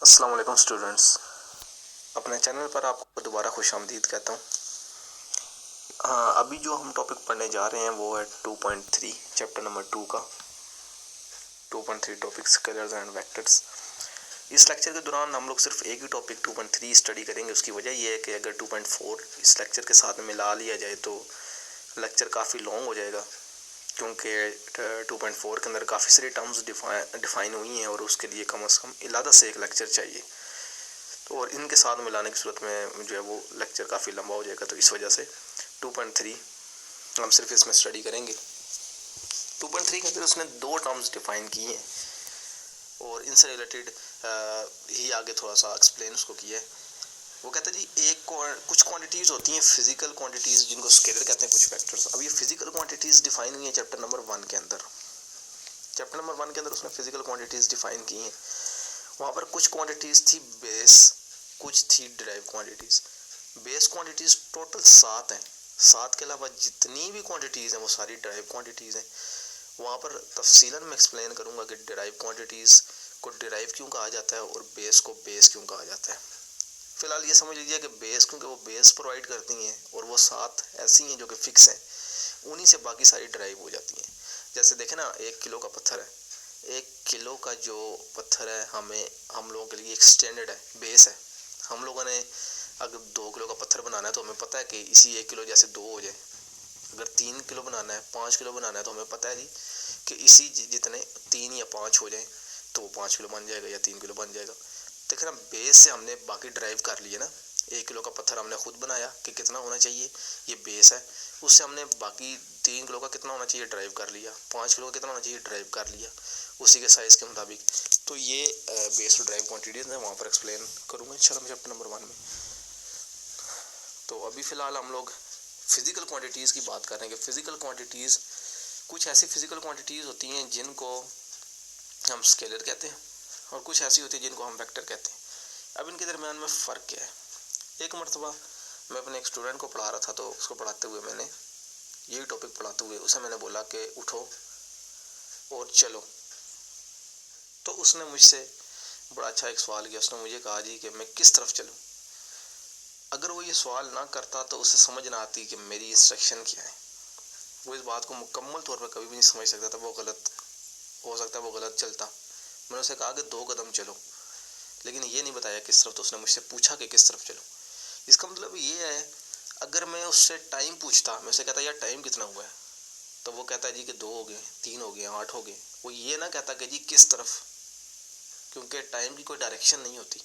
अस्सलाम वालेकुम स्टूडेंट्स, अपने चैनल पर आपको दोबारा खुशामदीद कहता हूँ। हाँ, अभी जो हम टॉपिक पढ़ने जा रहे हैं वो है 2.3 चैप्टर नंबर 2 का 2.3 टॉपिक स्केलर्स एंड वेक्टर्स। इस लेक्चर के दौरान हम लोग सिर्फ एक ही टॉपिक 2.3 स्टडी करेंगे। उसकी वजह यह है कि अगर 2.4 इस लेक्चर के साथ में मिला लिया जाए तो लेक्चर काफ़ी लॉन्ग हो जाएगा, क्योंकि 2.4 के अंदर काफ़ी सारी टर्म्स डिफाइन हुई हैं और उसके लिए कम से कम अलग से एक लेक्चर चाहिए। तो और इनके साथ मिलाने की सूरत में जो है वो लेक्चर काफ़ी लंबा हो जाएगा। तो इस वजह से 2.3 हम सिर्फ इसमें स्टडी करेंगे। 2.3 के अंदर उसने दो टर्म्स डिफाइन की हैं और इनसे रिलेटेड ही आगे थोड़ा सा एक्सप्लेन उसको किया है। वो कहता है जी कुछ क्वांटिटीज़ होती हैं फिजिकल क्वांटिटीज़, जिनको स्केलर कहते हैं, कुछ वेक्टर्स। अब ये फिजिकल क्वांटिटीज़ डिफाइन हुई हैं चैप्टर नंबर 1 के अंदर। चैप्टर नंबर 1 के अंदर उसने फिजिकल क्वांटिटीज़ डिफाइन की हैं। वहाँ पर कुछ क्वांटिटीज़ थी बेस, कुछ थी derive quantities. Base quantities total 7 हैं। 7 के अलावा जितनी भी क्वांटिटीज़ हैं वो सारी डिराइव क्वांटिटीज़ हैं। वहाँ पर तफसीलन में एक्सप्लेन करूँगा कि डिराइव क्वांटिटीज़ को डिराइव क्यों कहा जाता है और बेस को बेस क्यों कहा जाता है। फिलहाल ये समझ लीजिए कि बेस, क्योंकि वो बेस प्रोवाइड करती हैं और वो 7 ऐसी हैं जो कि फिक्स हैं, उन्हीं से बाकी सारी डिराइव हो जाती हैं। जैसे देखें ना, 1 किलो का पत्थर है। 1 किलो का जो पत्थर है हम लोगों के लिए एक स्टैंडर्ड है, बेस है। हम लोगों ने अगर 2 किलो का पत्थर बनाना है तो हमें पता है कि इसी 1 किलो जैसे 2 हो जाए। अगर 3 किलो बनाना है, 5 किलो बनाना है तो हमें पता है जी कि इसी जितने 3 या 5 हो जाए तो वो 5 किलो बन जाएगा या 3 किलो बन जाएगा। देखिए ना, बेस से हमने बाकी ड्राइव कर लिए ना। 1 किलो का पत्थर हमने खुद बनाया कि कितना होना चाहिए, ये बेस है। उससे हमने बाकी 3 किलो का कितना होना चाहिए ड्राइव कर लिया, 5 किलो का कितना होना चाहिए ड्राइव कर लिया, उसी के साइज़ के मुताबिक। तो ये बेस ड्राइव क्वांटिटीज़ है, वहाँ पर एक्सप्लेन करूँगा इंशाल्लाह चैप्टर नंबर 1 में। तो अभी फ़िलहाल हम लोग फिज़िकल क्वांटिटीज़ की बात कर रहे हैं कि फ़िज़िकल क्वांटिटीज़, कुछ ऐसी फ़िज़िकल क्वांटिटीज़ होती हैं जिनको हम स्केलर कहते हैं और कुछ ऐसी होती है जिनको हम वेक्टर कहते हैं। अब इनके दरमियान में फ़र्क क्या है। एक मरतबा मैं अपने एक स्टूडेंट को पढ़ा रहा था, तो उसको पढ़ाते हुए मैंने यही टॉपिक पढ़ाते हुए उसे मैंने बोला कि उठो और चलो। तो उसने मुझसे बड़ा अच्छा एक सवाल किया। उसने मुझे कहा जी कि मैं किस तरफ चलूँ। अगर वो ये सवाल ना करता तो उसे समझ ना आती कि मेरी इंस्ट्रक्शन क्या है। वो इस बात को मुकम्मल तौर पर कभी भी नहीं समझ सकता था। वो गलत हो सकता है, वो गलत चलता। मैंने उसे कहा कि 2 कदम चलो, लेकिन ये नहीं बताया किस तरफ। तो उसने मुझसे पूछा कि किस तरफ चलो। इसका मतलब ये है, अगर मैं उससे टाइम पूछता, मैं उसे कहता यार टाइम कितना हुआ है, तो वो कहता है जी कि 2 हो गए, 3 हो गए, 8 हो गए। वो ये ना कहता कि जी किस तरफ, क्योंकि टाइम की कोई डायरेक्शन नहीं होती।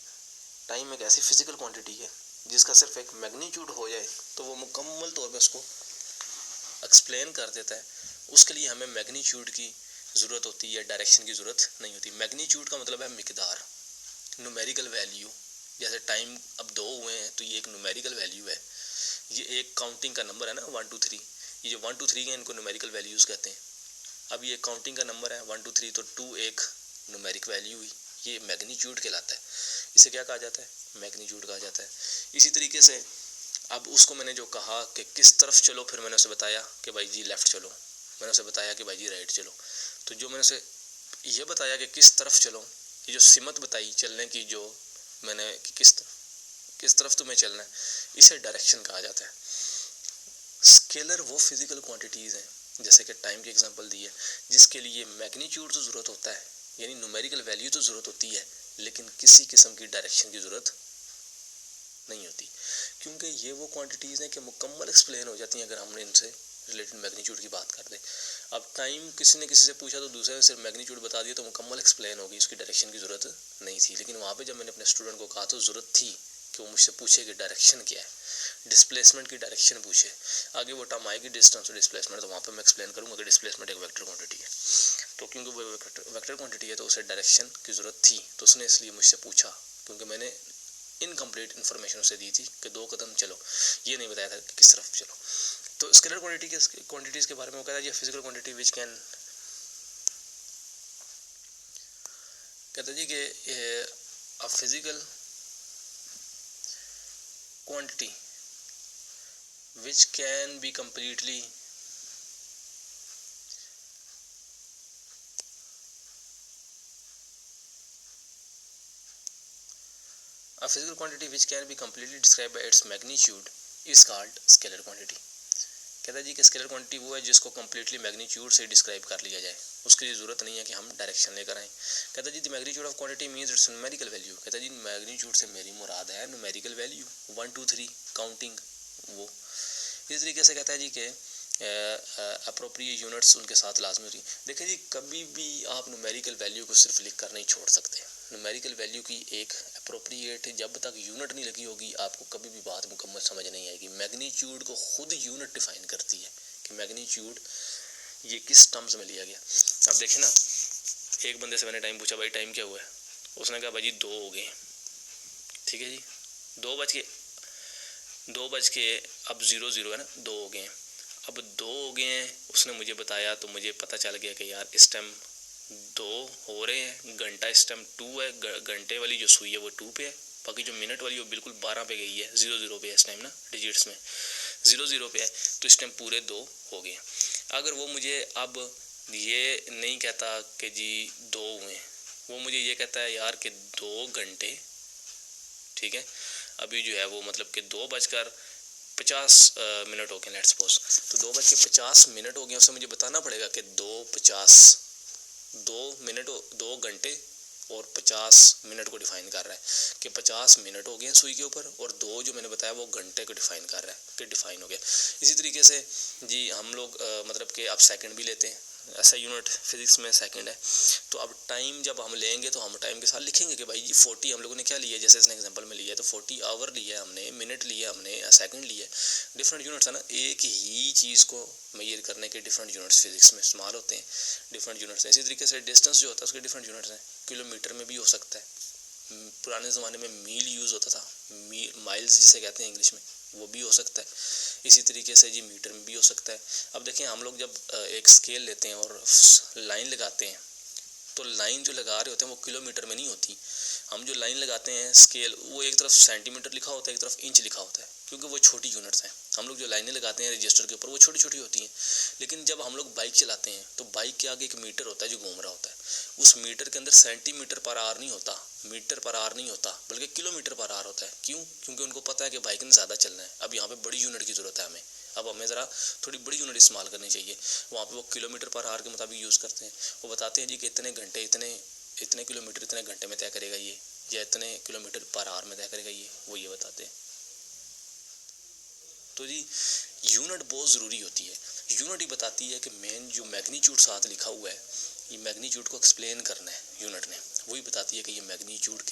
टाइम एक ऐसी फिजिकल क्वांटिटी है जिसका सिर्फ एक मैग्नीट्यूड हो जाए तो वो मुकम्मल तौर पर उसको एक्सप्लेन कर देता है। उसके लिए हमें मैग्नीट्यूड की ज़रूरत होती है, डायरेक्शन की ज़रूरत नहीं होती। मैग्नीट्यूड का मतलब है मिकदार, न्यूमेरिकल वैल्यू। जैसे टाइम अब 2 हुए हैं तो ये एक न्यूमेरिकल वैल्यू है। ये एक काउंटिंग का नंबर है ना, 1 2 3। ये जो 1 2 3 हैं इनको न्यूमेरिकल वैल्यूज़ कहते हैं। अब ये काउंटिंग का नंबर है 1 2 3, तो 2 एक न्यूमेरिक वैल्यू हुई, ये मैग्नीट्यूड कहलाता है। इसे क्या कहा जाता है, मैग्नीट्यूड कहा जाता है। इसी तरीके से अब उसको मैंने जो कहा कि किस तरफ चलो, फिर मैंने उसे बताया कि भाई जी लेफ़्ट चलो, मैंने उसे बताया कि भाई जी राइट चलो। तो जो मैंने उसे ये बताया कि किस तरफ चलो, ये जो सिमत बताई चलने की, जो मैंने कि किस तरफ तुम्हें चलना है, इसे डायरेक्शन कहा जाता है। स्केलर वो फिजिकल क्वांटिटीज़ हैं, जैसे कि टाइम की एग्जांपल दी है, जिसके लिए मैग्नीट्यूड तो ज़रूरत होता है, यानी न्यूमेरिकल वैल्यू तो ज़रूरत होती है, लेकिन किसी किस्म की डायरेक्शन की ज़रूरत नहीं होती, क्योंकि ये वो क्वांटिटीज़ हैं कि मुकम्मल एक्सप्लेन हो जाती हैं अगर हमने इनसे रिलेटेड मैग्नीट्यूड की बात कर दें। अब टाइम किसी ने किसी से पूछा तो दूसरे ने सिर्फ मैग्नीट्यूड बता दिया तो मुकम्मल एक्सप्लेन होगी, उसकी डायरेक्शन की ज़रूरत नहीं थी। लेकिन वहाँ पे जब मैंने अपने स्टूडेंट को कहा तो ज़रूरत थी कि वो मुझसे पूछे कि डायरेक्शन क्या है, डिस्प्लेसमेंट की डायरेक्शन पूछे। आगे वो टर्म आएगी डिस्टेंस और डिस्प्लेसमेंट, तो वहाँ पर मैं एक्सप्लेन करूँगा कि डिस्प्लेसमेंट एक वेक्टर क्वांटिटी है। तो क्योंकि वो वेक्टर क्वांटिटी है तो उसे डायरेक्शन की ज़रूरत थी, तो उसने इसलिए मुझसे पूछा, क्योंकि मैंने इनकम्प्लीट इन्फॉर्मेशन उसे दी थी कि 2 कदम चलो, ये नहीं बताया था कि किस तरफ चलो। तो स्केलर क्वांटिटीज़ के बारे में वो कहता है ये फिजिकल क्वांटिटी विच कैन, कहता है जी कि a physical quantity which can be completely A physical quantity which can be completely described by its magnitude is called scalar quantity. कहता है जी कि स्केलर क्वांटिटी वो है जिसको कम्प्लीटली मैग्नीट्यूड से डिस्क्राइब कर लिया जाए, उसके लिए ज़रूरत नहीं है कि हम डायरेक्शन लेकर आएँ। कहता है जी the magnitude of quantity means its numerical value. कहता है जी मैग्नीट्यूड से मेरी मुराद है न्यूमेरिकल वैल्यू 1 2 3 काउंटिंग वो। इस तरीके से कहता है जी कि अप्रोप्रिएट यूनिट्स उनके साथ लाजमी होती है। देखिए जी कभी भी आप न्यूमेरिकल वैल्यू को सिर्फ लिख कर नहीं छोड़ सकते। न्यूमेरिकल वैल्यू की एक अप्रोप्रिएट जब तक यूनिट नहीं लगी होगी आपको कभी भी बात मुकम्मल समझ नहीं आएगी। मैग्नीट्यूड को खुद यूनिट डिफाइन करती है कि मैग्नीट्यूड ये किस टर्म्स में लिया गया। अब देखें ना, एक बंदे से मैंने टाइम पूछा, भाई टाइम क्या हुआ है? उसने कहा भाई जी 2 हो गए। ठीक है जी, 2 बज के अब 00 है ना, 2 हो गए। अब 2 हो गए हैं उसने मुझे बताया, तो मुझे पता चल गया कि यार इस टाइम 2 हो रहे हैं, घंटा इस टाइम 2 है, घंटे वाली जो सुई है वो 2 पे है, बाकी जो मिनट वाली वो बिल्कुल 12 पे गई है, 00 पे है इस टाइम ना, डिजिट्स में 00 पे है, तो इस टाइम पूरे 2 हो गए। अगर वो मुझे अब ये नहीं कहता कि जी 2 हुए, वो मुझे ये कहता है यार कि 2 घंटे, ठीक है, अभी जो है वो मतलब कि 2:50 मिनट हो गए लेट्स सपोज, तो 2:50 हो गए, उससे मुझे बताना पड़ेगा कि 2:50 2 घंटे और 50 मिनट को डिफाइन कर रहा है कि 50 मिनट हो गए हैं सुई के ऊपर, और 2 जो मैंने बताया वो घंटे को डिफाइन कर रहा है कि डिफाइन हो गया। इसी तरीके से जी हम लोग मतलब कि आप सेकंड भी लेते हैं, ऐसा यूनिट फिजिक्स में सेकंड है। तो अब टाइम जब हम लेंगे तो हम टाइम के साथ लिखेंगे कि भाई जी 40 हम लोगों ने क्या लिया है, जैसे इसने एग्जांपल में लिया है तो 40 आवर लिया है हमने, मिनट लिया हमने, सेकंड लिया है। डिफरेंट यूनिट्स है ना, एक ही चीज़ को मेजर करने के डिफरेंट यूनिट्स फिजिक्स में इस्तेमाल होते हैं, डिफरेंट यूनिट्स हैं। इसी तरीके से डिस्टेंस जो होता है उसके डिफरेंट यूनिट्स हैं, किलोमीटर में भी हो सकता है, पुराने ज़माने में मील यूज़ होता था, माइल्स जिसे कहते हैं इंग्लिश में, वो भी हो सकता है। इसी तरीके से जी मीटर में भी हो सकता है। अब देखें हम लोग जब एक स्केल लेते हैं और लाइन लगाते हैं, तो लाइन जो लगा रहे होते हैं वो किलोमीटर में नहीं होती, हम जो लाइन लगाते हैं स्केल, वो एक तरफ सेंटीमीटर लिखा होता है, एक तरफ इंच लिखा होता है, क्योंकि वो छोटी यूनिट्स हैं। हम लोग जो लाइनें लगाते हैं रजिस्टर के ऊपर वो छोटी छोटी होती हैं, लेकिन जब हम लोग बाइक चलाते हैं तो बाइक के आगे एक मीटर होता है जो घूम रहा होता है, उस मीटर के अंदर सेंटीमीटर पर आवर नहीं होता, मीटर पर आवर नहीं होता, बल्कि किलोमीटर पर आवर होता है। क्यों? क्योंकि उनको पता है कि बाइक ने ज़्यादा चलना है, अब यहाँ पे बड़ी यूनिट की ज़रूरत है हमें, अब हमें ज़रा थोड़ी बड़ी यूनिट इस्तेमाल करनी चाहिए। वहाँ पे वो किलोमीटर पर आवर के मुताबिक यूज़ करते हैं। वो बताते हैं जी कि इतने घंटे इतने किलोमीटर इतने घंटे में तय करेगा ये, या इतने किलोमीटर पर आवर में तय करेगा ये, वो ये बताते हैं। तो जी यूनिट बहुत ज़रूरी होती है। यूनिट ही बताती है कि मेन जो मैग्नीट्यूड साथ लिखा हुआ है, ये मैग्नीट्यूड को एक्सप्लेन करना है यूनिट ने, वही बताती है कि ये मैग्नीट्यूड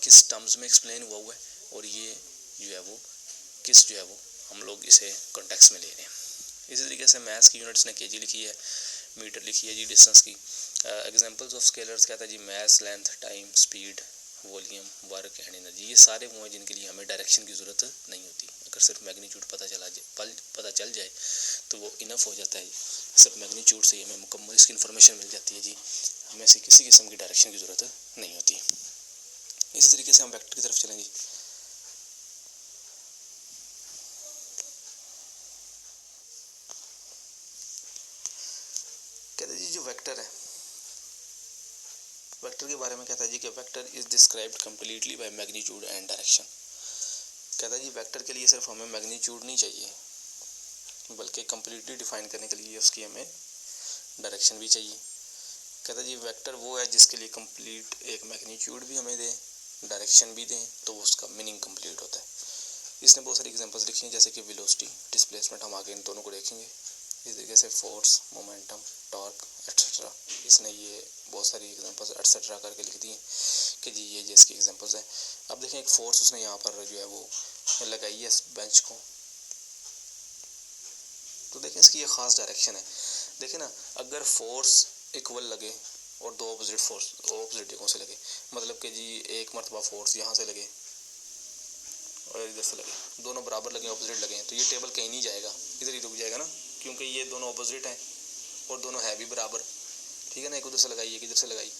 किस टर्म्स में एक्सप्लेन हुआ है, और ये जो है वो किस जो है वो हम लोग इसे कॉन्टेक्स्ट में ले रहे हैं। इसी तरीके से मैथ्स की यूनिट्स ने केजी लिखी है, मीटर लिखी है जी डिस्टेंस की। एग्जांपल्स ऑफ स्केलर्स कहता है जी mass, length, time, speed, volume, work and energy, ये सारे वो हैं जिनके लिए हमें डायरेक्शन की ज़रूरत नहीं होती। अगर सिर्फ मैग्नीट्यूड पता चल जाए तो वो इनफ हो जाता है। सिर्फ मैग्नीट्यूड से ही हमें मुकम्मल इसकी इन्फॉर्मेशन मिल जाती है जी, हमें से किसी किस्म की डायरेक्शन की ज़रूरत नहीं होती। इसी तरीके से हम वेक्टर की तरफ चलें जी। कहते हैं जी जो वेक्टर है, वेक्टर के बारे में कहता है जी कि vector is described completely by magnitude and direction. कहता है जी वेक्टर के लिए सिर्फ हमें मैग्नीट्यूड नहीं चाहिए, बल्कि कम्प्लीटली डिफाइन करने के लिए उसकी हमें डायरेक्शन भी चाहिए। कहता है जी वेक्टर वो है जिसके लिए कंप्लीट एक मैग्नीट्यूड भी हमें दें, डायरेक्शन भी दें, तो उसका मीनिंग कंप्लीट होता है। इसने बहुत सारी एग्जांपल्स लिखी हैं, जैसे कि वेलोसिटी, डिस्प्लेसमेंट, हम आगे इन दोनों को देखेंगे। इस तरीके से फोर्स, मोमेंटम, टॉर्क एक्सेट्रा, इसने ये बहुत सारी एग्जांपल्स एक्सेट्रा करके लिख दी हैं कि जी ये इसकी एग्जांपल्स हैं। अब देखें एक फोर्स उसने यहाँ पर जो है वो लगाई है इस बेंच को, तो देखें इसकी ये ख़ास डायरेक्शन है। देखें ना, अगर फोर्स इक्वल लगे और दो ऑपोजिट जगहों से लगे, मतलब कि जी एक मरतबा फोर्स यहाँ से लगे और इधर से लगे, दोनों बराबर लगे, ऑपोजिट लगे, तो ये टेबल कहीं नहीं जाएगा, इधर ही रुक जाएगा ना, क्योंकि ये दोनों ऑपोजिट हैं और दोनों है भी बराबर, ठीक है ना। एक उधर से लगाई, एक इधर से लगाई,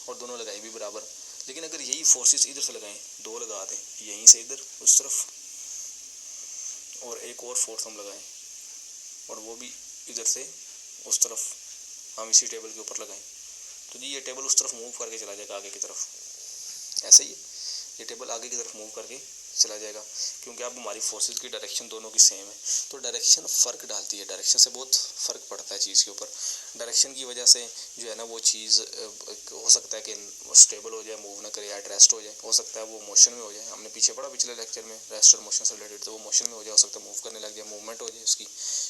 और दोनों लगाई भी बराबर। लेकिन अगर यही फोर्सेस इधर से लगाएं, दो लगा दें, यहीं से इधर उस तरफ, और एक और फोर्स हम लगाएं और वो भी इधर से उस तरफ हम इसी टेबल के ऊपर लगाएं, तो जी ये टेबल उस तरफ मूव करके चला जाएगा आगे की तरफ, ऐसे ही। ये टेबल आगे की तरफ मूव करके चला जाएगा, क्योंकि अब हमारी फोर्सेस की डायरेक्शन दोनों की सेम है। तो डायरेक्शन फ़र्क डालती है, डायरेक्शन से बहुत फ़र्क पड़ता है चीज़ के ऊपर। डायरेक्शन की वजह से जो है ना वो चीज़ हो सकता है कि स्टेबल हो जाए, मूव ना करे, एट रेस्ट हो जाए, हो सकता है वो मोशन में हो जाए। हमने पीछे पढ़ा पिछले लेक्चर में रेस्ट और मोशन से रिलेटेड, तो वो मोशन में हो जाए, हो सकता है मूव करने लग जाए, मूवमेंट हो जाए उसकी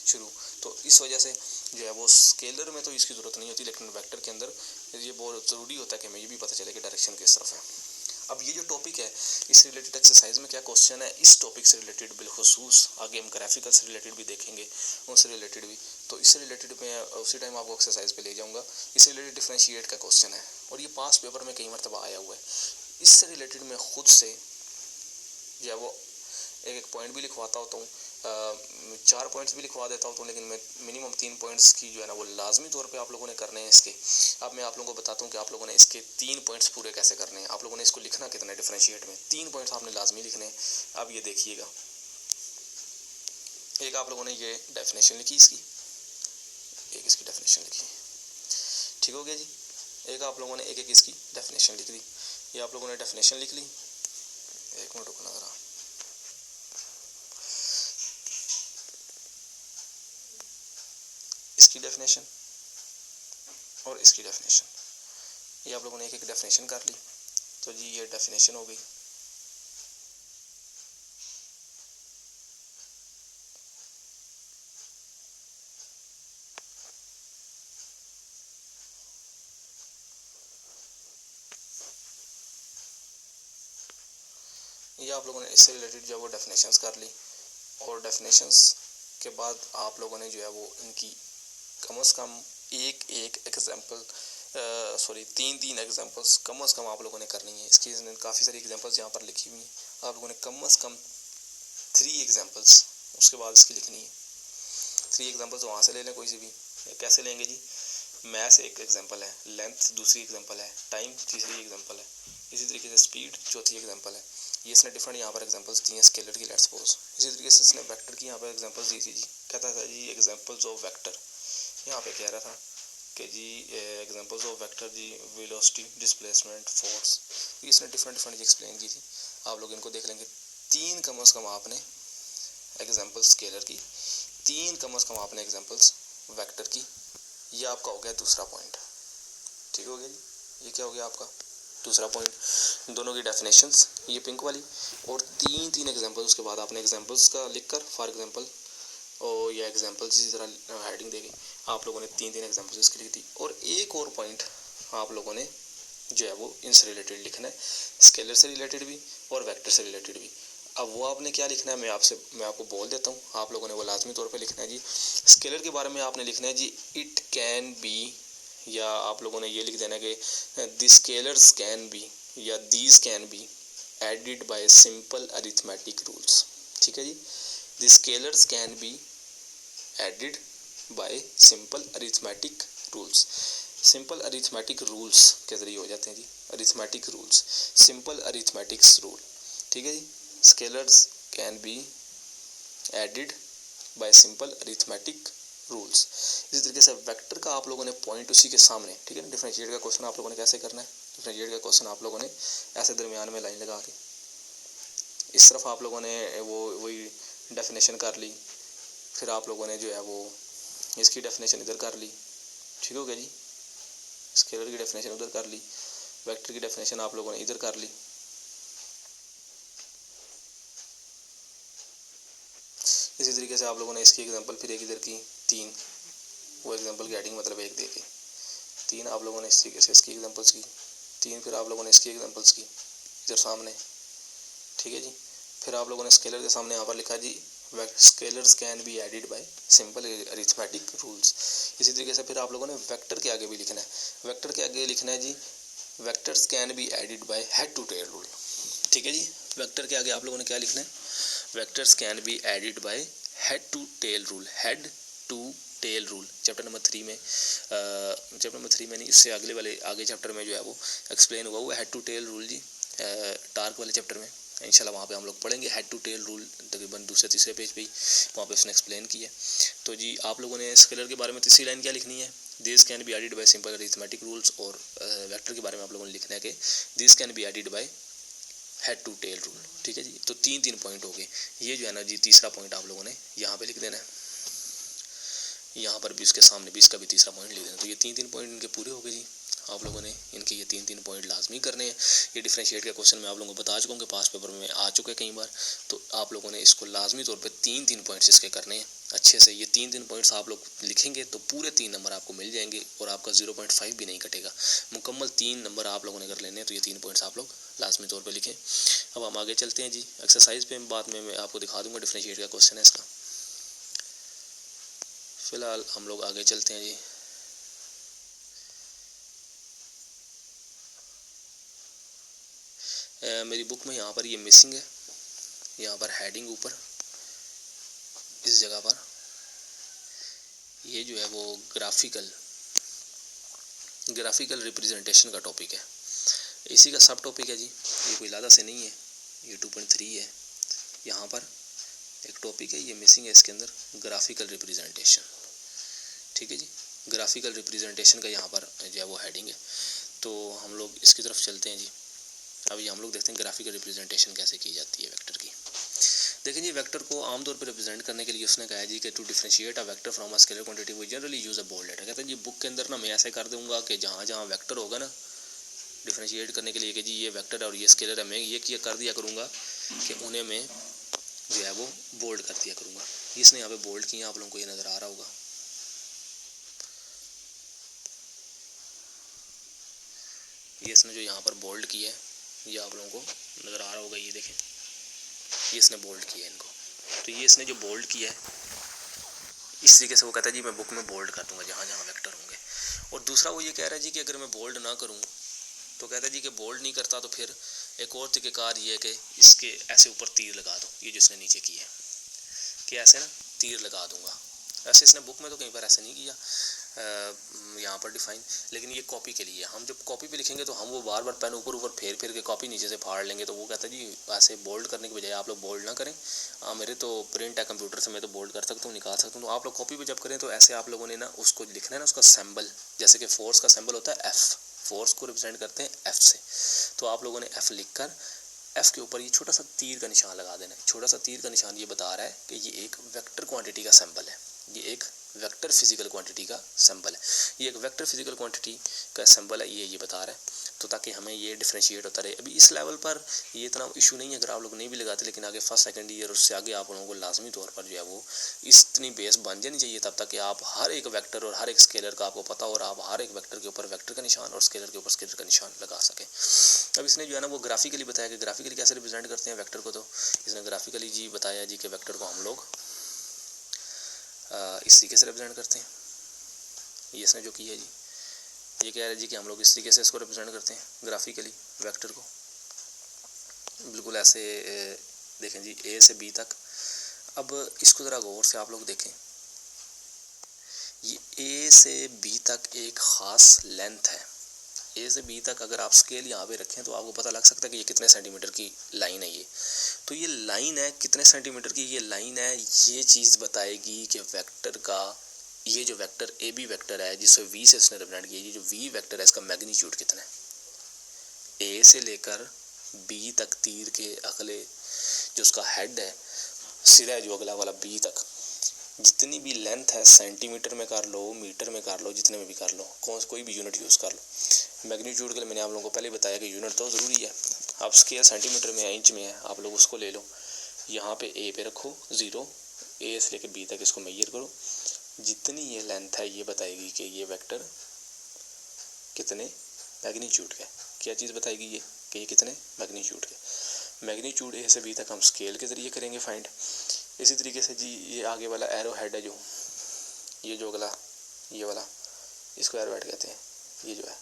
शुरू। तो इस वजह से जो है वो स्केलर में तो इसकी ज़रूरत नहीं होती, लेकिन वेक्टर के अंदर ये बहुत ज़रूरी होता है कि हमें ये भी पता चले कि डायरेक्शन किस तरफ है। अब ये जो टॉपिक है इस रिलेटेड एक्सरसाइज में क्या क्वेश्चन है, इस टॉपिक से रिलेटेड बिलखुसूस, आगे हम ग्राफिकल से रिलेटेड भी देखेंगे, उनसे रिलेटेड भी। तो इससे रिलेटेड मैं उसी टाइम आपको एक्सरसाइज पे ले जाऊंगा। इससे रिलेटेड डिफरेंशिएट का क्वेश्चन है और ये पास पेपर में कई मरतबा आया हुआ है। इससे रिलेटेड मैं खुद से जो है वो एक पॉइंट भी लिखवाता होता हूँ, 4 पॉइंट्स भी लिखवा देता हूँ, तो लेकिन मैं मिनिमम 3 पॉइंट्स की जो है ना वो लाजमी तौर पे आप लोगों ने करने हैं इसके। अब मैं आप लोगों को बताता हूँ कि आप लोगों ने इसके 3 पॉइंट्स पूरे कैसे करने हैं। आप लोगों ने इसको लिखना कितना है डिफरेंशिएट में, 3 पॉइंट्स आपने लाजमी लिखने हैं। अब ये देखिएगा, एक आप लोगों ने ये डेफिनेशन लिखी इसकी, एक इसकी डेफिनेशन लिखी, ठीक हो गया जी। एक आप लोगों ने एक इसकी डेफिनेशन लिख दी, ये आप लोगों ने डेफिनेशन लिख ली। एक मिनट रुकना ज़रा, इसकी डेफिनेशन और इसकी डेफिनेशन, ये आप लोगों ने एक एक डेफिनेशन कर ली। तो जी ये डेफिनेशन हो गई। ये आप लोगों ने इससे रिलेटेड जो है वो डेफिनेशंस कर ली, और डेफिनेशंस के बाद आप लोगों ने जो है वो इनकी कम से कम एक एग्जाम्पल, सॉरी 3 एग्जाम्पल्स कम से कम आप लोगों ने करनी है। इसकी काफ़ी सारी एग्जाम्पल्स यहाँ पर लिखी हुई हैं, आप लोगों ने कम से कम 3 एग्जाम्पल्स उसके बाद इसकी लिखनी है। 3 एग्जाम्पल्स वहाँ से ले लें कोई सी भी, कैसे लेंगे जी, मैथ एक एग्जाम्पल है, लेंथ दूसरी एग्जाम्पल है, टाइम तीसरी एग्जाम्पल है, इसी तरीके से स्पीड चौथी एग्जाम्पल है। ये इसने डिफरेंट यहाँ पर एग्जाम्पल्स दी हैं स्केलर की, लेट्स सपोज। इसी तरीके से इसने वेक्टर की यहाँ पर एग्जाम्पल्स दी थी जी, कहता था जी एग्जाम्पल्स ऑफ वेक्टर, यहाँ पे कह रहा था कि जी एग्जांपल्स ऑफ वेक्टर जी वेलोसिटी, डिस्प्लेसमेंट, फोर्स, इसने डिफरेंट जी एक्सप्लेन की थी। आप लोग इनको देख लेंगे। 3 कम से कम आपने एग्जांपल्स स्केलर की, 3 कम से कम आपने एग्जांपल्स वेक्टर की। ये आपका हो गया दूसरा पॉइंट, ठीक हो गया जी। ये क्या हो गया आपका दूसरा पॉइंट, दोनों की डेफिनेशंस ये पिंक वाली, और 3 एग्जांपल्स उसके बाद आपने एग्जांपल्स का लिखकर फॉर एग्जांपल और या एग्जांपल्स इसी तरह हेडिंग देके आप लोगों ने 3 एग्जांपल्स इसकी लिख दी। और एक और पॉइंट आप लोगों ने जो है वो इनसे रिलेटेड लिखना है, स्केलर से रिलेटेड भी और वेक्टर से रिलेटेड भी। अब वो आपने क्या लिखना है मैं आपको बोल देता हूँ, आप लोगों ने वो लाजमी तौर पे लिखना है जी। स्केलर के बारे में आपने लिखना है जी इट कैन बी, या आप लोगों ने ये लिख देना कि दिस स्केलर्स कैन बी या these can be added by simple arithmetic rules, ठीक है जी। The scalars can be added by simple arithmetic rules. Simple arithmetic rules के जरिए हो जाते हैं जी, arithmetic rules, simple arithmetics rule, ठीक है जी। Scalars can be added by simple arithmetic rules. इसी तरीके से वेक्टर का आप लोगों ने पॉइंट उसी के सामने, ठीक है ना। डिफरेंशिएट का क्वेश्चन आप लोगों ने कैसे करना है, डिफरेंशिएट का क्वेश्चन आप लोगों ने ऐसे दरमियान में लाइन लगा के इस तरफ आप लोगों ने वही डेफिनेशन कर ली, फिर आप लोगों ने जो है वो इसकी डेफिनेशन इधर कर ली, ठीक हो गया जी। स्केलर की डेफिनेशन उधर कर ली, वेक्टर की डेफिनेशन आप लोगों ने इधर कर ली। इसी तरीके से आप लोगों ने इसकी एग्जांपल फिर एक इधर की 3, वो एग्जांपल की हेडिंग मतलब एक देके 3 आप लोगों ने इस तरीके से इसकी एग्जांपल्स की, 3 फिर आप लोगों ने इसकी एग्जांपल्स की इधर सामने, ठीक है जी। फिर आप लोगों ने स्केलर के सामने यहाँ पर लिखा जी scalars can be added by simple arithmetic rules. इसी तरीके से फिर आप लोगों ने वेक्टर के आगे भी लिखना है, वेक्टर के आगे लिखना है जी vectors can be added by head to tail rule, ठीक है जी। वेक्टर के आगे आप लोगों ने क्या लिखना है, vectors can be added by head to tail rule, head to tail rule. Chapter number 3 में नहीं, इससे अगले वाले आगे चैप्टर में जो है वो एक्सप्लेन हुआ वो हेड टू टेल रूल जी, टार्क वाले चैप्टर में इंशाल्लाह वहाँ पे हम लोग पढ़ेंगे हेड टू टेल रूल, तकरीबन दूसरे तीसरे पेज पे ही वहाँ पे उसने एक्सप्लेन किया। तो जी आप लोगों ने स्केलर के बारे में तीसरी लाइन क्या लिखनी है, this can be added by simple arithmetic rules, और वेक्टर के बारे में आप लोगों ने लिखना है कि this can be added by head to tail rule, ठीक है जी। तो 3 पॉइंट हो गए। ये जो है ना जी तीसरा पॉइंट आप लोगों ने यहाँ पे लिख देना है, यहाँ पर भी इसके सामने भी इसका भी तीसरा पॉइंट लिख देना। तो ये 3 पॉइंट इनके पूरे हो गए जी। आप लोगों ने इनके ये 3 पॉइंट लाजमी करने हैं। ये डिफरेंशिएट का क्वेश्चन मैं आप लोगों को बता चुका हूँ कि पास्ट पेपर में आ चुका है कई बार। तो आप लोगों ने इसको लाजमी तौर पे 3 पॉइंट्स इसके करने हैं अच्छे से। ये 3 पॉइंट्स आप लोग लिखेंगे तो पूरे 3 नंबर आपको मिल जाएंगे और आपका 0.5 भी नहीं कटेगा। मुकम्मल 3 नंबर आप लोगों ने कर लेने हैं। तो ये 3 पॉइंट्स आप लोग लाजमी तौर पर लिखें। अब हम आगे चलते हैं जी एक्सरसाइज पे। बाद में मैं आपको दिखा दूंगा डिफरेंशिएट का क्वेश्चन है इसका। फिलहाल हम लोग आगे चलते हैं जी। मेरी बुक में यहाँ पर ये मिसिंग है, यहाँ पर हेडिंग ऊपर इस जगह पर ये जो है वो ग्राफिकल रिप्रेजेंटेशन का टॉपिक है। इसी का सब टॉपिक है जी, ये कोई ज़्यादा से नहीं है। ये 2.3 है। यहाँ पर एक टॉपिक है ये मिसिंग है इसके अंदर, ग्राफिकल रिप्रेजेंटेशन, ठीक है जी। ग्राफिकल रिप्रेजेंटेशन का यहाँ पर जो है वो हेडिंग है। तो हम लोग इसकी तरफ चलते हैं जी। अभी हम लोग देखते हैं ग्राफिकल रिप्रेजेंटेशन कैसे की जाती है वेक्टर की। देखिए जी वेक्टर को आमतौर पर रिप्रेजेंट करने के लिए उसने कहा है जी कि to differentiate a vector from a scalar quantity we generally use a bold letter. कहते हैं जी बुक के अंदर ना मैं ऐसे कर दूंगा कि जहाँ जहाँ वेक्टर होगा ना डिफरेंशिएट करने के लिए कि जी ये वेक्टर है और ये स्केलर है, मैं ये कर दिया करूँगा कि उन्हें मैं जो है वो बोल्ड कर दिया करूँगा। इसने यहाँ पे बोल्ड किया, आप लोगों को ये नज़र आ रहा होगा। ये इसने जो यहाँ पर बोल्ड किया है ये आप लोगों को नज़र आ रहा होगा। ये देखें ये इसने बोल्ड किया है इनको। तो ये इसने जो बोल्ड किया है इस तरीके से वो कहता है जी मैं बुक में बोल्ड कर दूंगा जहाँ जहाँ वेक्टर होंगे। और दूसरा वो ये कह रहा है जी कि अगर मैं बोल्ड ना करूँ तो कहता है जी कि बोल्ड नहीं करता तो फिर एक और तरीक़ेकार ये है कि इसके ऐसे ऊपर तीर लगा दो। ये जिसने नीचे किया है कि ऐसे ना तीर लगा दूंगा। ऐसे इसने बुक में तो कई बार ऐसे नहीं किया यहाँ पर डिफाइन, लेकिन ये कॉपी के लिए। हम जब कॉपी पे लिखेंगे तो हम वो बार बार पेन ऊपर फेर के कॉपी नीचे से फाड़ लेंगे। तो वो कहता है जी ऐसे बोल्ड करने की बजाय आप लोग बोल्ड ना करें। मेरे तो प्रिंट है कंप्यूटर से, मैं तो बोल्ड कर सकता हूँ, निकाल सकता हूँ। तो आप लोग कॉपी पे जब करें तो ऐसे आप लोगों ने ना उसको लिखना है ना, उसका सिंबल, जैसे कि फोर्स का सिंबल होता है एफ, फोर्स को रिप्रेजेंट करते हैं एफ से। तो आप लोगों ने एफ लिख कर एफ के ऊपर ये छोटा सा तीर का निशान लगा देना है। छोटा सा तीर का निशान ये बता रहा है कि ये एक वेक्टर क्वांटिटी का सिंबल है, ये एक वेक्टर फिजिकल क्वांटिटी का सिंबल है, ये एक वेक्टर फिजिकल क्वांटिटी का सिंबल है, ये बता रहा है। तो ताकि हमें ये डिफरेंशिएट होता रहे। अभी इस लेवल पर ये इतना इशू नहीं है अगर आप लोग नहीं भी लगाते, लेकिन आगे फर्स्ट सेकंड ईयर उससे आगे आप लोगों को लाजमी तौर पर जो है वो इतनी बेस बन जानी चाहिए तब तक कि आप हर एक वेक्टर और हर एक स्केलर का आपको पता हो और आप हर एक वेक्टर के ऊपर वेक्टर का निशान और स्केलर के ऊपर स्केलर का निशान लगा सकें। अब इसने जो है ना वो ग्राफिकली बताया कि ग्राफिकली कैसे रिप्रेजेंट करते हैं वेक्टर को। तो इसने ग्राफिकली जी बताया जी कि वेक्टर को हम लोग इस तरीके से रिप्रेजेंट करते हैं। ये इसने जो किया है जी, ये कह रहा है जी कि हम लोग इस तरीके से इसको रिप्रेजेंट करते हैं ग्राफिकली वेक्टर को, बिल्कुल ऐसे। देखें जी ए से बी तक। अब इसको ज़रा गौर से आप लोग देखें, ये ए से बी तक एक ख़ास लेंथ है। ए से बी तक अगर आप स्केल यहाँ पे रखें तो आपको पता लग सकता है कि ये कितने सेंटीमीटर की लाइन है। ये तो ये लाइन है कितने सेंटीमीटर की ये लाइन है, ये चीज़ बताएगी कि वेक्टर का ये जो वेक्टर ए बी वेक्टर है जिसे वी से इसने रिप्रेजेंट किया, ये जो वी वेक्टर है इसका मैग्नीट्यूड कितना है। ए से लेकर बी तक तीर के अगले जो उसका हेड है, सिरा है जो अगला वाला बी तक, जितनी भी लेंथ है सेंटीमीटर में कर लो, मीटर में कर लो, जितने में भी कर लो, कोई भी यूनिट यूज़ कर लो। मैग्नीट्यूड के लिए मैंने आप लोगों को पहले बताया कि यूनिट तो ज़रूरी है। आप स्केल सेंटीमीटर में है, इंच में है, आप लोग उसको ले लो। यहाँ पे ए पे रखो 0, ए से लेकर बी तक इसको मेजर करो। जितनी ये लेंथ है ये बताएगी कि ये वेक्टर कितने मैग्नीट्यूड का है। क्या चीज़ बताएगी ये कि ये कितने मैग्नीट्यूड के। मैग्नीट्यूड ए से बी तक हम स्केल के ज़रिए करेंगे फाइंड। इसी तरीके से जी ये आगे वाला एरो हेड है जो ये जो अगला ये वाला इसको एरो हेड कहते हैं। ये जो है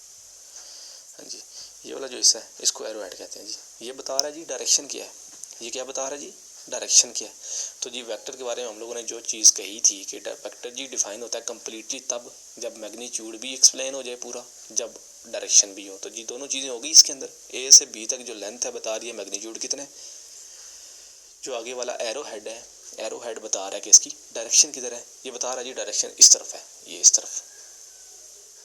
हाँ जी ये वाला जो हिस्सा है इसको एरो हेड कहते हैं जी। ये बता रहा है जी डायरेक्शन क्या है। ये क्या बता रहा है जी डायरेक्शन क्या है। तो जी वेक्टर के बारे में हम लोगों ने जो चीज़ कही थी कि वेक्टर जी डिफाइन होता है कम्प्लीटली तब जब मैग्नीट्यूड भी एक्सप्लेन हो जाए पूरा, जब डायरेक्शन भी हो। तो जी दोनों चीज़ें हो गई इसके अंदर। ए से बी तक जो लेंथ है बता रही है मैग्नीट्यूड कितने, जो आगे वाला एरो हेड है, एरो हेड बता रहा है कि इसकी डायरेक्शन किधर है। ये बता रहा है जी डायरेक्शन इस तरफ है, ये इस तरफ,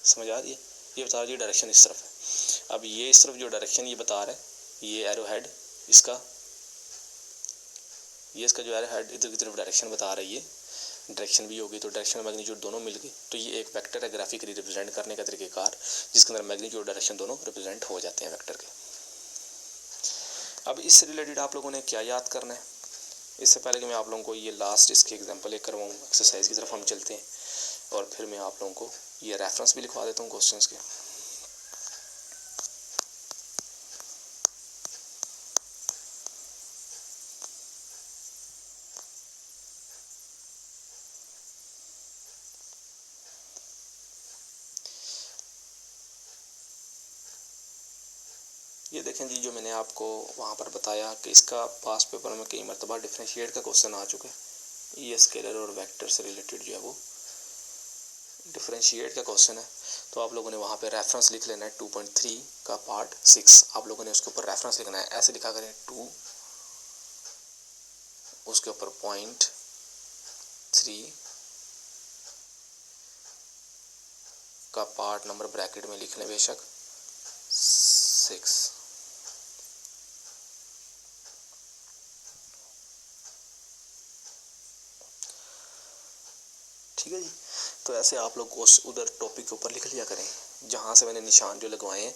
समझ आ रही है। ये बता रहा है जी डायरेक्शन इस तरफ है। अब ये इस तरफ जो डायरेक्शन ये बता रहा है, ये एरो हेड इसका ये इसका जो है हेड इधर की तरफ डायरेक्शन बता रही है, डायरेक्शन भी होगी तो डायरेक्शन और मैग्नीट्यूड दोनों मिल गए, तो ये एक वेक्टर है ग्राफिकली रिप्रेजेंट करने का तरीकेकार, जिसके अंदर मैग्नीट्यूड और डायरेक्शन दोनों रिप्रेजेंट हो जाते हैं वेक्टर के। अब इससे रिलेटेड आप लोगों ने क्या याद करना है, इससे पहले कि मैं आप लोगों को ये लास्ट इसके एग्जांपल एक करवाऊँ, एक्सरसाइज की तरफ हम चलते हैं और फिर मैं आप लोगों को ये रेफरेंस भी लिखवा देता हूँ क्वेश्चंस के। ये देखें जी, जो मैंने आपको वहाँ पर बताया कि इसका पास्ट पेपर में कई मरतबा डिफरेंशिएट का क्वेश्चन आ चुका है। ये स्केलर और वेक्टर से रिलेटेड जो है वो डिफरेंशिएट का क्वेश्चन है, तो आप लोगों ने वहाँ पे रेफरेंस लिख लेना है 2.3 का पार्ट 6। आप लोगों ने उसके ऊपर रेफरेंस लिखना है, ऐसे लिखा करें 2, उसके ऊपर 0.3 का पार्ट नंबर ब्रैकेट में लिख लें बेशक 6। ठीक है जी, तो ऐसे आप लोग उस उधर टॉपिक के ऊपर लिख लिया करें, जहाँ से मैंने निशान जो लगवाए हैं,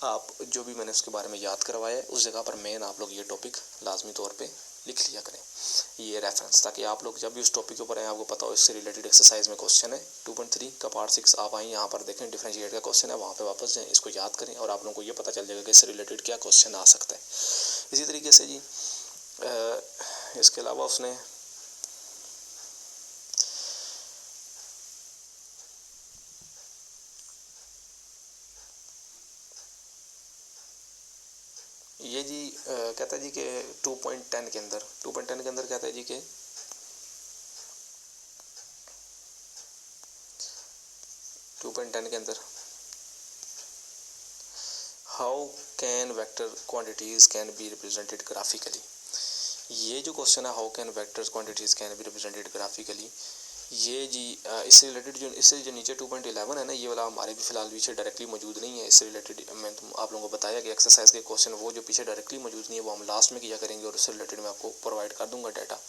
आप जो भी मैंने उसके बारे में याद करवाया है उस जगह पर मेन आप लोग ये टॉपिक लाजमी तौर पे लिख लिया करें, ये रेफरेंस, ताकि आप लोग जब भी उस टॉपिक के ऊपर आए आपको पता हो इससे रिलेटेड एक्सरसाइज में क्वेश्चन है 2.3 का पार्ट 6। आप आएँ यहाँ पर देखें डिफरेंशिएट का क्वेश्चन है, वहाँ पे वापस जाएँ, इसको याद करें और आप लोगों को ये पता चल जाएगा कि इससे रिलेटेड क्या क्वेश्चन आ सकता है। इसी तरीके से जी इसके अलावा उसने ये जी कहता है जी कि 2.10 के अंदर कहता है जी कि 2.10 के अंदर how can vector quantities can be represented graphically. ये जो क्वेश्चन है how can vectors quantities can be represented graphically, ये जी इससे रिलेटेड इससे जो नीचे 2.11 है ना, ये वाला हमारे भी फिलहाल पीछे डायरेक्टली मौजूद नहीं है। इससे रिलेटेड मैं आप लोगों को बताया कि एक्सरसाइज के क्वेश्चन वो जो पीछे डायरेक्टली मौजूद नहीं है वो हम लास्ट में किया करेंगे, और उससे रिलेटेड मैं आपको प्रोवाइड कर दूंगा डाटा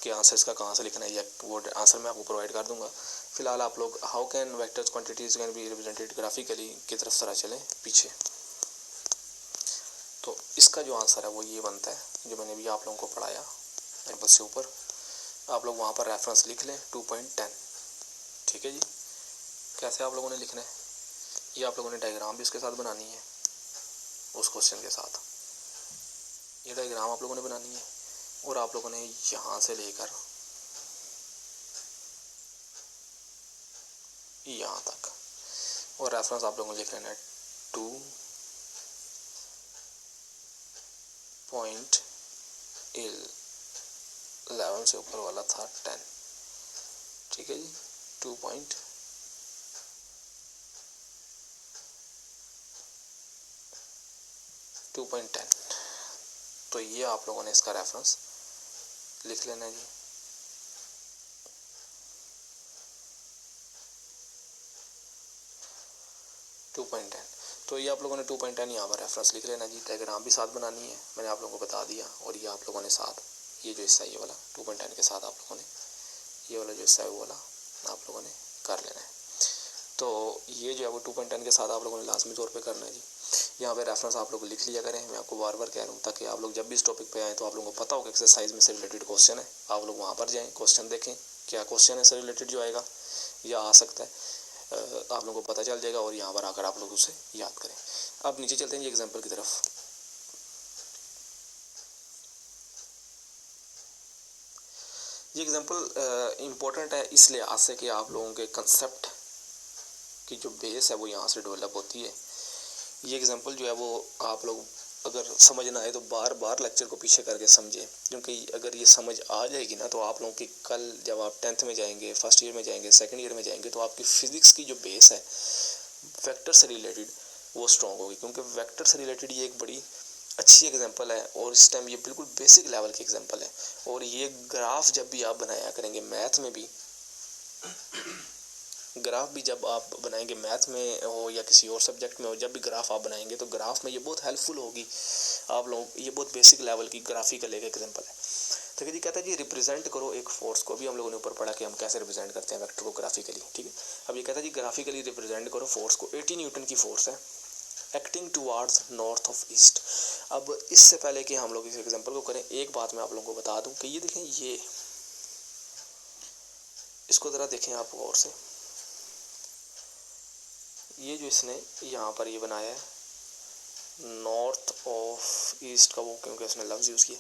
कि आंसर इसका कहाँ से लिखना है, या वो आंसर मैं आपको प्रोवाइड कर दूंगा। फिलहाल आप लोग how can vectors quantities can be represented graphically की तरफ जरा चलें पीछे। तो इसका जो आंसर है वो ये बनता है जो मैंने भी आप लोगों को पढ़ाया एग्जाम्पल से ऊपर, आप लोग वहाँ पर रेफरेंस लिख लें 2.10। ठीक है जी, कैसे आप लोगों ने लिखना है, ये आप लोगों ने डायग्राम भी इसके साथ बनानी है उस क्वेश्चन के साथ, ये डायग्राम आप लोगों ने बनानी है, और आप लोगों ने यहाँ से लेकर यहाँ तक, और रेफरेंस आप लोगों ने लिख लेना है 2.11 से ऊपर वाला था 10। ठीक है जी, 2.10। तो ये आप लोगों ने इसका रेफरेंस लिख लेना है जी। तो ये आप लोगों ने 2.10 यहाँ पर रेफरेंस लिख लेना जी। डायग्राम भी साथ बनानी है, मैंने आप लोगों को बता दिया, और ये आप लोगों ने साथ ये जो हिस्सा ये वाला 2.10 के साथ आप लोगों ने ये वाला जो हिस्सा है वो वाला आप लोगों ने कर लेना है। तो ये जो है वो 2.10 के साथ आप लोगों ने लाजमी तौर पे करना है जी। यहाँ पे रेफरेंस आप लोग लिख लिया करें, मैं आपको बार बार कह रहा हूँ ताकि आप लोग जब भी इस टॉपिक पे आएँ तो आप लोगों को पता हो कि एक्सरसाइज में से रिलेटेड क्वेश्चन है, आप लोग वहाँ पर जाएँ, क्वेश्चन देखें क्या क्वेश्चन है से रिलेटेड जो आएगा या आ सकता है, आप लोगों को पता चल जाएगा, और यहाँ पर आकर आप लोग उसे याद करें। अब नीचे चलते हैं एग्जाम्पल की तरफ। ये एग्जाम्पल इम्पोर्टेंट है इस लिहाज से कि आप लोगों के कंसेप्ट की जो बेस है वो यहाँ से डेवलप होती है। ये एग्जाम्पल जो है वो आप लोग अगर समझ ना आए तो बार बार लेक्चर को पीछे करके समझें, क्योंकि अगर ये समझ आ जाएगी ना तो आप लोगों की कल जब आप 10th में जाएंगे, फर्स्ट ईयर में जाएंगे, सेकंड ईयर में जाएंगे, तो आपकी फिजिक्स की जो बेस है वेक्टर से रिलेटेड वो स्ट्रॉन्ग होगी, क्योंकि वेक्टर से रिलेटेड ये एक बड़ी अच्छी एग्जांपल है, और इस टाइम ये बिल्कुल बेसिक लेवल की एग्जांपल है। और ये ग्राफ जब भी आप बनाया करेंगे मैथ में भी, ग्राफ भी जब आप बनाएंगे मैथ में हो या किसी और सब्जेक्ट में हो, जब भी ग्राफ आप बनाएंगे तो ग्राफ में ये बहुत हेल्पफुल होगी आप लोग ये बहुत बेसिक लेवल की ग्राफिकल एक एग्जांपल है। तो जी कहता है जी रिप्रेजेंट करो एक फोर्स को, भी हम लोगों ने ऊपर पढ़ा कि हम कैसे रिप्रेजेंट करते हैं वेक्टर को ग्राफिकली, ठीक है। अब ये कहता है जी ग्राफिकली रिप्रेजेंट करो फोर्स को, 80 न्यूटन की फोर्स है acting towards north of east. अब इससे पहले कि हम लोग इस एग्जांपल को करें, एक बात मैं आप लोगों को बता दूं कि ये देखें, ये इसको ज़रा देखें आप गौर से, ये जो इसने यहाँ पर ये बनाया है नॉर्थ ऑफ ईस्ट का, वो क्योंकि इसने लफ्ज़ यूज़ किया,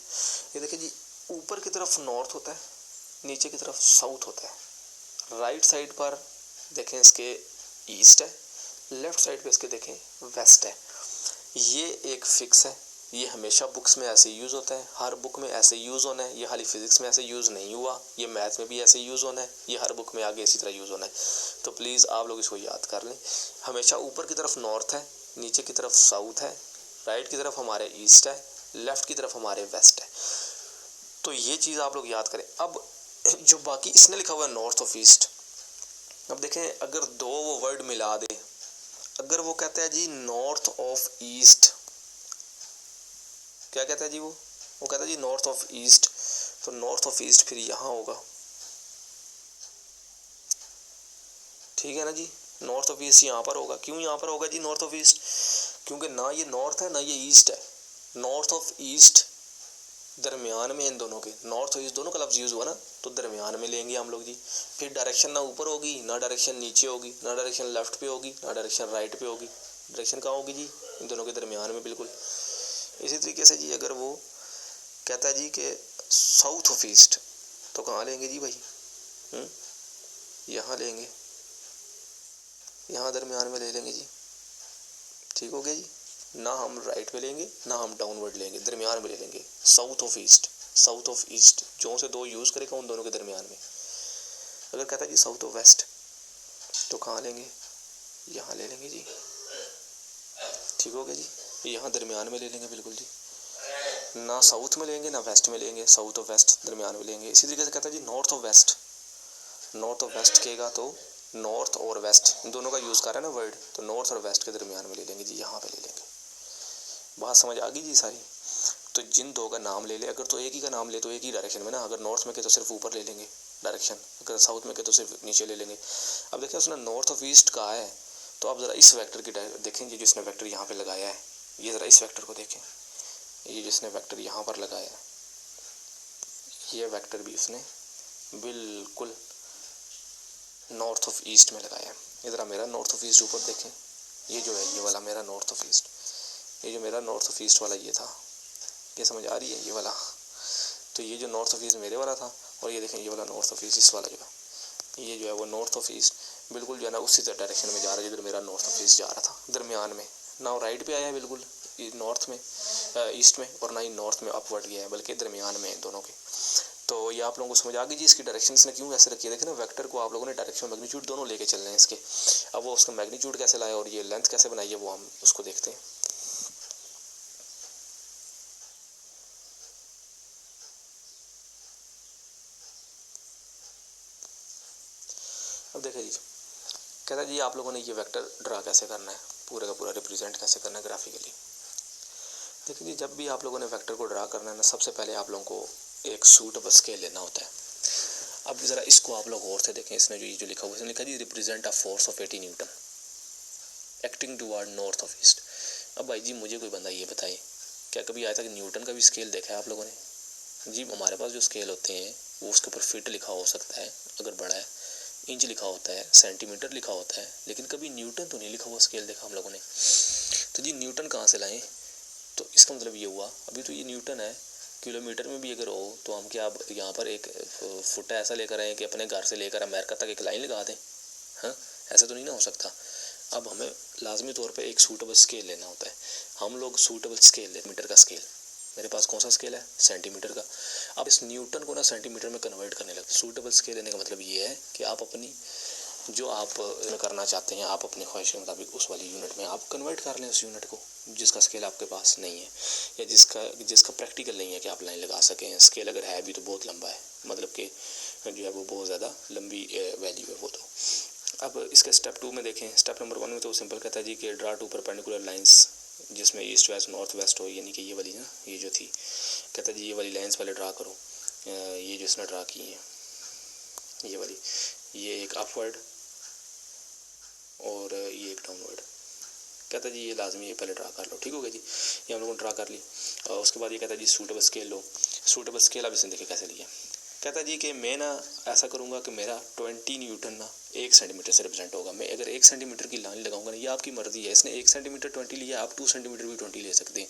ये देखिए जी ऊपर की तरफ नॉर्थ होता है, नीचे की तरफ साउथ होता है। राइट साइड पर देखें इसके ईस्ट है, लेफ्ट साइड पे इसके देखें वेस्ट है। ये एक फिक्स है, ये हमेशा बुक्स में ऐसे यूज़ होता है, हर बुक में ऐसे यूज़ होना है। ये खाली फिजिक्स में ऐसे यूज़ नहीं हुआ, ये मैथ में भी ऐसे यूज़ होना है, ये हर बुक में आगे इसी तरह यूज़ होना है। तो प्लीज़ आप लोग इसको याद कर लें, हमेशा ऊपर की तरफ नॉर्थ है, नीचे की तरफ साउथ है, राइट की तरफ हमारे ईस्ट है, लेफ्ट की तरफ हमारे वेस्ट है। तो ये चीज़ आप लोग याद करें। अब जो बाकी इसने लिखा हुआ है नॉर्थ ऑफ ईस्ट, अब देखें अगर दो वो वर्ड मिला दे, अगर वो कहता है जी नॉर्थ ऑफ ईस्ट, क्या कहता है जी वो कहता है जी नॉर्थ ऑफ ईस्ट, तो नॉर्थ ऑफ ईस्ट फिर यहाँ होगा, ठीक है ना जी। नॉर्थ ऑफ ईस्ट यहाँ पर होगा। क्यों यहाँ पर होगा जी नॉर्थ ऑफ ईस्ट? क्योंकि ना ये नॉर्थ है ना ये ईस्ट है। नॉर्थ ऑफ ईस्ट दरमियान में इन दोनों के, नॉर्थ और ईस्ट दोनों का लफ्ज़ यूज़ हुआ ना, तो दरमियान में लेंगे हम लोग जी। फिर डायरेक्शन ना ऊपर होगी ना डायरेक्शन नीचे होगी, ना डायरेक्शन लेफ्ट पे होगी ना डायरेक्शन राइट पे होगी, डायरेक्शन कहाँ होगी जी? इन दोनों के दरमियान में बिल्कुल। इसी तरीके से जी अगर वो कहता है जी कि साउथ ऑफ ईस्ट, तो कहाँ लेंगे जी भाई? यहाँ लेंगे, यहाँ दरमियान में ले लेंगे जी, ठीक हो गया जी। ना हम राइट में लेंगे ना हम डाउनवर्ड लेंगे, दरमियान में ले लेंगे। South of east, south of east जो से दो यूज़ करेगा उन दोनों के दरमियान में। अगर कहता है जी साउथ ऑफ वेस्ट, तो कहाँ लेंगे? यहाँ ले लेंगे जी, ठीक हो गया जी। यहाँ दरमियान में ले लेंगे बिल्कुल जी, ना साउथ में लेंगे ना वेस्ट में लेंगे, साउथ ऑफ वेस्ट दरमियान में लेंगे। इसी तरीके से कहता है जी north of west, north of west कहेगा तो नॉर्थ और वेस्ट दोनों का यूज़ कर रहा है ना वर्ड, तो नॉर्थ और वेस्ट के दरमियान में ले लेंगे जी, यहाँ पे ले लेंगे। बात समझ आ गई जी सारी? तो जिन दो का नाम ले ले, अगर तो एक ही का नाम ले तो एक ही डायरेक्शन में ना, अगर नॉर्थ में के तो सिर्फ ऊपर ले लेंगे डायरेक्शन, अगर साउथ में के तो सिर्फ नीचे ले लेंगे। अब देखिए उसने नॉर्थ ऑफ ईस्ट कहा है, तो अब ज़रा इस वेक्टर की देखेंगे जिसने वेक्टर यहाँ पे लगाया है, ये ज़रा इस वेक्टर को देखें, ये जिसने वेक्टर यहाँ पर लगाया है, ये वेक्टर भी उसने बिल्कुल नॉर्थ ऑफ ईस्ट में लगाया है। ये ज़रा मेरा नॉर्थ ऑफ ईस्ट ऊपर देखें, ये जो है ये वाला मेरा नॉर्थ ऑफ ईस्ट, ये जो मेरा नॉर्थ ऑफ ईस्ट वाला ये था, ये समझ आ रही है ये वाला, तो ये जो नॉर्थ ऑफ ईस्ट मेरे वाला था, और ये देखें ये वाला नॉर्थ ऑफ ईस्ट इस वाला जो है, ये जो है वो नॉर्थ ऑफ ईस्ट बिल्कुल जो है ना उसी डायरेक्शन में जा रहा है जिधर मेरा नॉर्थ ऑफ ईस्ट जा रहा था, दरमियान में। ना राइट पे आया है बिल्कुल नॉर्थ में ईस्ट में, और ना ही नॉर्थ में अपवर्ड गया है, बल्कि दरमियान में दोनों के। तो ये आप लोगों को समझ आ गई जी इसकी डायरेक्शन इसने क्यों ऐसे रखी है। देखें ना वेक्टर को आप लोगों ने डायरेक्शन मैग्नीट्यूड दोनों लेके चलने हैं इसके। अब वो उसका मैग्नीट्यूड कैसे लाया और ये लेंथ कैसे बनाई है वो हम उसको देखते हैं। अब देखिए जी कहता है जी आप लोगों ने ये वेक्टर ड्रा कैसे करना है, पूरा का पूरा रिप्रेजेंट कैसे करना है ग्राफिकली। देखिए जी जब भी आप लोगों ने वेक्टर को ड्रा करना है ना, सबसे पहले आप लोगों को एक सूटेबल स्केल लेना होता है। अब ज़रा इसको आप लोग और से देखें, इसने जो लिखा हुआ है, इसने लिखा जी represent a force of 80 newton acting toward north of east. अब भाई जी मुझे कोई बंदा ये बताए, क्या कभी आया था कि न्यूटन का भी स्केल देखा है आप लोगों ने? जी हमारे पास जो स्केल होते हैं वो उसके ऊपर फीट लिखा हो सकता है अगर बड़ा है, इंच लिखा होता है, सेंटीमीटर लिखा होता है, लेकिन कभी न्यूटन तो नहीं लिखा हुआ स्केल देखा हम लोगों ने। तो जी न्यूटन कहाँ से लाएं? तो इसका मतलब ये हुआ, अभी तो ये न्यूटन है, किलोमीटर में भी अगर हो तो हम क्या यहाँ पर एक फुट ऐसा लेकर आए कि अपने घर से लेकर अमेरिका तक एक लाइन लगा दें? हाँ, ऐसा तो नहीं ना हो सकता। अब हमें लाजमी तौर पे एक सूटेबल स्केल लेना होता है। हम लोग सूटेबल स्केल ले, मीटर का स्केल, मेरे पास कौन सा स्केल है? सेंटीमीटर का। अब इस न्यूटन को ना सेंटीमीटर में कन्वर्ट करने लगते। सूटेबल स्केल लेने का मतलब ये है कि आप अपनी जो आप करना चाहते हैं, आप अपनी ख्वाहिश के मुताबिक उस वाली यूनिट में आप कन्वर्ट कर लें उस यूनिट को, जिसका स्केल आपके पास नहीं है या जिसका प्रैक्टिकल नहीं है कि आप लाइन लगा सकें। स्केल अगर है भी तो बहुत लंबा है, मतलब कि जो है वो बहुत ज़्यादा लंबी वैल्यू है वो। तो अब इसके स्टेप 2 में देखें, स्टेप नंबर 1 में तो सिंपल कहता है जी कि ड्रा टू परपेंडिकुलर लाइंस जिसमें ईस्ट वेस्ट नॉर्थ वेस्ट हो, यानी कि ये वाली ना, ये जो थी, कहता जी ये वाली लाइंस पहले ड्रा करो, ये जो इसने ड्रा की है ये वाली, ये एक अपवर्ड और ये एक डाउनवर्ड, कहता जी ये लाजमी है पहले ड्रा कर लो। ठीक हो गया जी, ये हम लोगों ने ड्रा कर ली। उसके बाद ये कहता जी सूटेबल स्केल लो। सूटेबल स्केल अब इसने देखे कैसे लिया, कहता जी कि मैं ना ऐसा करूँगा कि मेरा 20 न्यूटन ना 1 सेंटीमीटर से रिप्रेजेंट होगा। मैं अगर 1 सेंटीमीटर की लाइन लगाऊंगा ना, ये आपकी मर्जी है, इसने 1 सेंटीमीटर 20 लिया, आप 2 सेंटीमीटर भी 20 ले सकते हैं,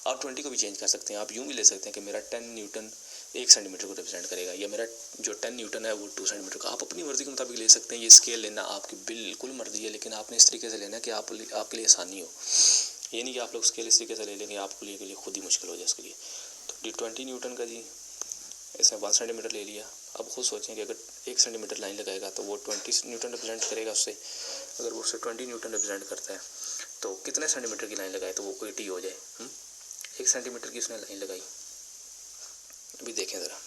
आप 20 को भी चेंज कर सकते हैं। आप यूँ भी ले सकते हैं कि मेरा 10 न्यूटन 1 सेंटीमीटर को रिप्रेजेंट करेगा, या मेरा जो 10 न्यूटन है वो 2 सेंटीमीटर का, आप अपनी मर्ज़ी के मुताबिक ले सकते हैं। ये स्केल लेना आपकी बिल्कुल मर्ज़ी है, लेकिन आपने इस तरीके से लेना कि आपके लिए आसानी हो। ये नहीं कि आप लोग स्केल इस तरीके से ले लेंगे आपके लिए खुद ही मुश्किल हो जाए इसके लिए। तो 20 न्यूटन का जी इसने 1 सेंटीमीटर ले लिया। अब खुद सोचें कि अगर 1 सेंटीमीटर लाइन लगाएगा तो वो 20 न्यूटन रिप्रेजेंट करेगा उससे। अगर वो उससे 20 न्यूटन रिप्रेजेंट करता है तो कितने सेंटीमीटर की लाइन लगाए तो वो 80 हो जाए। 1 सेंटीमीटर की उसने लाइन लगाई। अभी देखें ज़रा,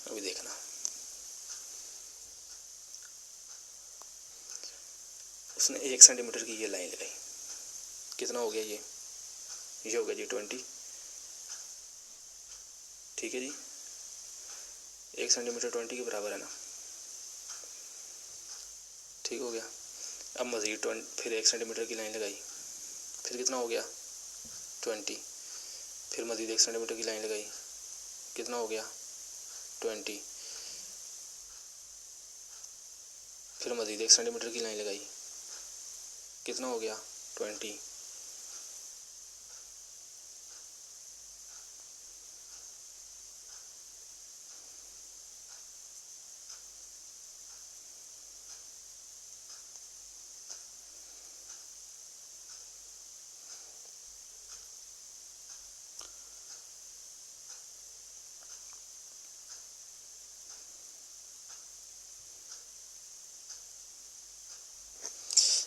अभी देखना, उसने 1 सेंटीमीटर की ये लाइन लगाई, कितना हो गया ये हो गया जी 20। ठीक है जी, 1 सेंटीमीटर 20 के बराबर है ना, ठीक हो गया। अब मज़ीद फिर 1 सेंटीमीटर की लाइन लगाई, फिर कितना हो गया 20, फिर मज़ीद 1 सेंटीमीटर की लाइन लगाई, कितना हो गया 20, फिर मज़ीद 1 सेंटीमीटर की लाइन लगाई, कितना हो गया 20।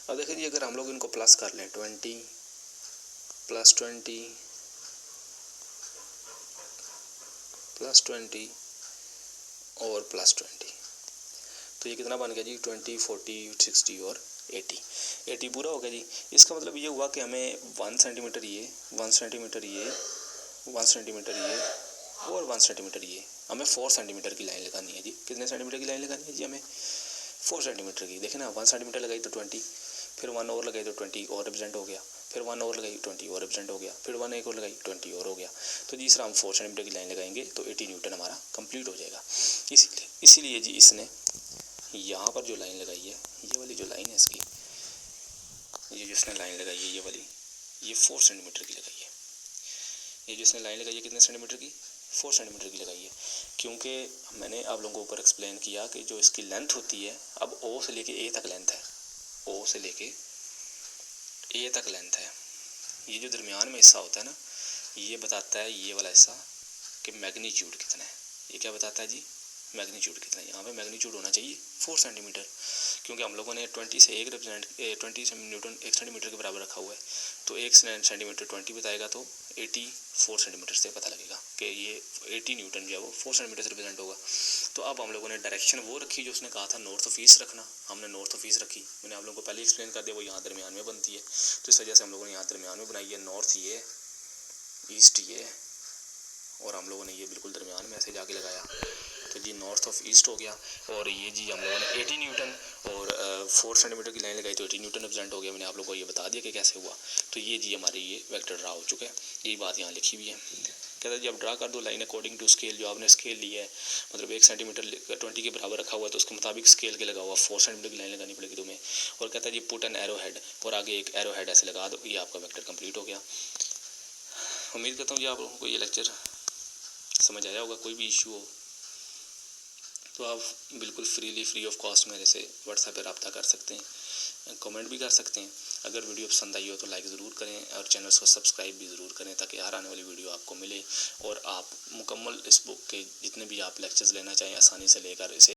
अब देखिए जी, अगर हम लोग इनको प्लस कर लें 20 प्लस 20 प्लस 20 और प्लस 20, तो ये कितना बन गया जी 20, 40, 60 और 80 पूरा हो गया जी। इसका मतलब ये हुआ कि हमें 1 सेंटीमीटर ये, 1 सेंटीमीटर ये, 1 सेंटीमीटर ये और 1 सेंटीमीटर ये, हमें 4 सेंटीमीटर की लाइन लगानी है जी। कितने सेंटीमीटर की लाइन लगानी है जी? हमें 4 सेंटीमीटर की। देखें ना, 1 सेंटीमीटर लगाई तो 20, फिर 1 और लगाई तो 20 और रिप्रेजेंट हो गया, फिर 1 और लगाई 20 और रिप्रेजेंट हो गया, फिर 1 एक और लगाई 20 और हो गया। तो जी सर हम 4 सेंटीमीटर की लाइन लगाएंगे तो 80 न्यूटन हमारा कंप्लीट हो जाएगा। इसीलिए जी इसने यहाँ पर जो लाइन लगाई है, ये वाली जो लाइन है इसकी, ये जिसने लाइन लगाई है ये वाली, ये 4 सेंटीमीटर की लगाई है। ये जिसने लाइन लगाई है कितने सेंटीमीटर की? 4 सेंटीमीटर की लगाई है। क्योंकि मैंने आप लोगों को ऊपर एक्सप्लेन किया कि जो इसकी लेंथ होती है, अब ओ से लेके ए तक लेंथ है, ओ से लेके ए तक लेंथ है। ये जो दरमियान में हिस्सा होता है ना, ये बताता है, ये वाला हिस्सा, कि मैग्नीट्यूड कितना है। ये क्या बताता है जी? मैग्नीट्यूड कितना है। यहाँ पे मैग्नीट्यूड होना चाहिए 4 सेंटीमीटर, क्योंकि हम लोगों ने 20 से 1 रिप्रेजेंट 20 न्यूटन 1 सेंटीमीटर के बराबर रखा हुआ है। तो 1 सेंटीमीटर 20 बताएगा तो 84 सेंटीमीटर से पता लगेगा कि ये 80 न्यूटन जो है वो 4 सेंटीमीटर से रिप्रेजेंट होगा। तो अब हम लोगों ने डायरेक्शन वो रखी जो उसने कहा था नॉर्थ ऑफ ईस्ट रखना, हमने नॉर्थ ऑफ ईस्ट रखी। मैंने आप लोगों को पहले एक्सप्लेन कर दिया, वो यहाँ दरमियान में बनती है, तो इस वजह से हम लोगों ने यहाँ दरमियान में बनाई है। नॉर्थ ये, ईस्ट ये, और हम लोगों ने ये बिल्कुल दरमियान में ऐसे जाके लगाया, तो जी नॉर्थ ऑफ ईस्ट हो गया। और ये जी हम लोगों ने 80 न्यूटन और 4 सेंटीमीटर की लाइन लगाई तो 80 न्यूटन रिप्रेजेंट हो गया। मैंने आप लोगों को ये बता दिया कि कैसे हुआ। तो ये जी हमारी ये वेक्टर ड्रा हो चुका है, यही बात यहाँ लिखी हुई है। कहता है जी अब ड्रा कर दो लाइन अकॉर्डिंग टू स्केल। जो आपने स्केल लिया है, मतलब 1 सेंटीमीटर 20 के बराबर रखा हुआ है, तो उसके मुताबिक स्केल के लगा हुआ 4 सेंटीमीटर की लाइन लगानी पड़ेगी तुम्हें। और कहता है जी पुट एन एरो हेड, और आगे एक एरो हेड ऐसे लगा दो, ये आपका वेक्टर कंप्लीट हो गया। उम्मीद करता हूँ जी आप लोगों को ये लेक्चर समझ आया होगा। कोई भी इशू हो तो आप बिल्कुल फ्री ऑफ कॉस्ट मेरे से व्हाट्सएप पर रब्ता कर सकते हैं, कमेंट भी कर सकते हैं। अगर वीडियो पसंद आई हो तो लाइक ज़रूर करें और चैनल को सब्सक्राइब भी ज़रूर करें, ताकि हर आने वाली वीडियो आपको मिले और आप मुकम्मल इस बुक के जितने भी आप लेक्चर्स लेना चाहें आसानी से लेकर इसे